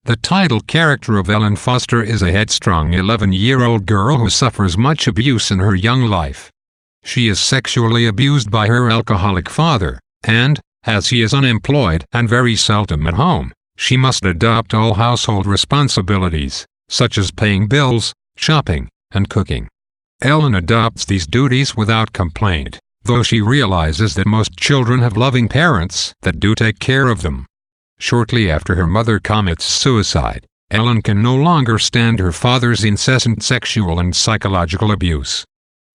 The title character of Ellen Foster is a headstrong 11-year-old girl who suffers much abuse in her young life. She is sexually abused by her alcoholic father, and, as he is unemployed and very seldom at home, she must adopt all household responsibilities, such as paying bills, shopping, and cooking. Ellen adopts these duties without complaint, though she realizes that most children have loving parents that do take care of them. Shortly after her mother commits suicide, Ellen can no longer stand her father's incessant sexual and psychological abuse.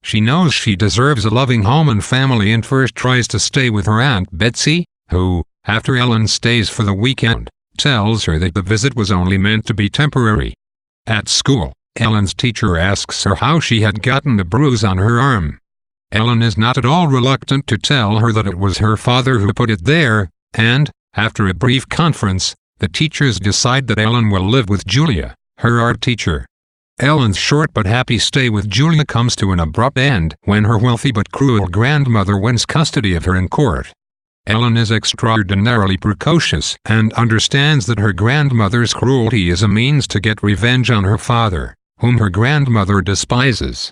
She knows she deserves a loving home and family and first tries to stay with her Aunt Betsy, who, after Ellen stays for the weekend, tells her that the visit was only meant to be temporary. At school, Ellen's teacher asks her how she had gotten a bruise on her arm. Ellen is not at all reluctant to tell her that it was her father who put it there, and, after a brief conference, the teachers decide that Ellen will live with Julia, her art teacher. Ellen's short but happy stay with Julia comes to an abrupt end when her wealthy but cruel grandmother wins custody of her in court. Ellen is extraordinarily precocious and understands that her grandmother's cruelty is a means to get revenge on her father, whom her grandmother despises.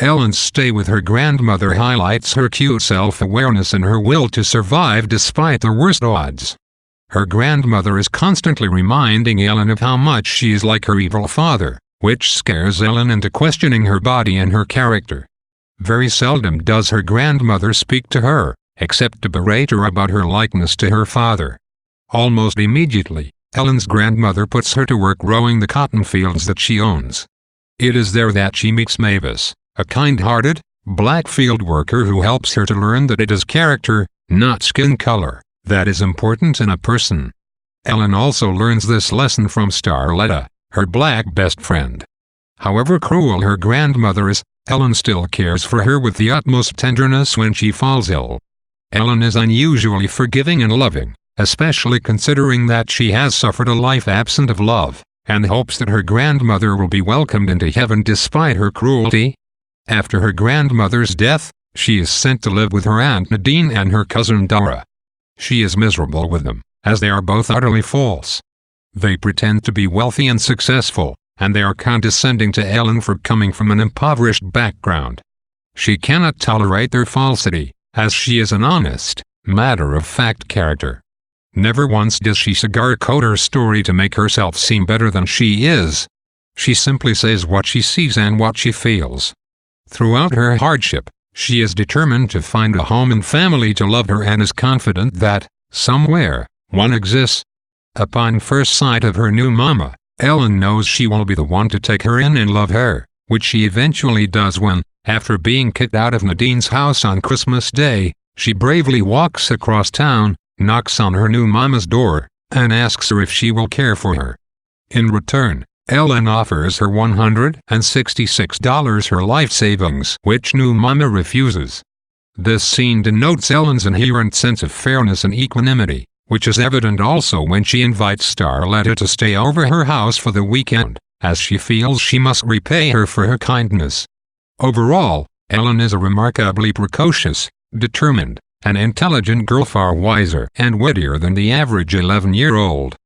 Ellen's stay with her grandmother highlights her cute self-awareness and her will to survive despite the worst odds. Her grandmother is constantly reminding Ellen of how much she is like her evil father, which scares Ellen into questioning her body and her character. Very seldom does her grandmother speak to her, except to berate her about her likeness to her father. Almost immediately, Ellen's grandmother puts her to work rowing the cotton fields that she owns. It is there that she meets Mavis, a kind-hearted, black field worker who helps her to learn that it is character, not skin color, that is important in a person. Ellen also learns this lesson from Starletta, her black best friend. However cruel her grandmother is, Ellen still cares for her with the utmost tenderness when she falls ill. Ellen is unusually forgiving and loving, especially considering that she has suffered a life absent of love, and hopes that her grandmother will be welcomed into heaven despite her cruelty. After her grandmother's death, she is sent to live with her Aunt Nadine and her cousin Dora. She is miserable with them, as they are both utterly false. They pretend to be wealthy and successful, and they are condescending to Ellen for coming from an impoverished background. She cannot tolerate their falsity, as she is an honest, matter-of-fact character. Never once does she sugarcoat her story to make herself seem better than she is. She simply says what she sees and what she feels. Throughout her hardship, she is determined to find a home and family to love her and is confident that, somewhere, one exists. Upon first sight of her new mama, Ellen knows she will be the one to take her in and love her, which she eventually does when, after being kicked out of Nadine's house on Christmas Day, she bravely walks across town, knocks on her new mama's door, and asks her if she will care for her. In return, Ellen offers her $166 her life savings, which new mama refuses. This scene denotes Ellen's inherent sense of fairness and equanimity, which is evident also when she invites Starletta to stay over her house for the weekend, as she feels she must repay her for her kindness. Overall, Ellen is a remarkably precocious, determined, and intelligent girl, far wiser and wittier than the average 11-year-old.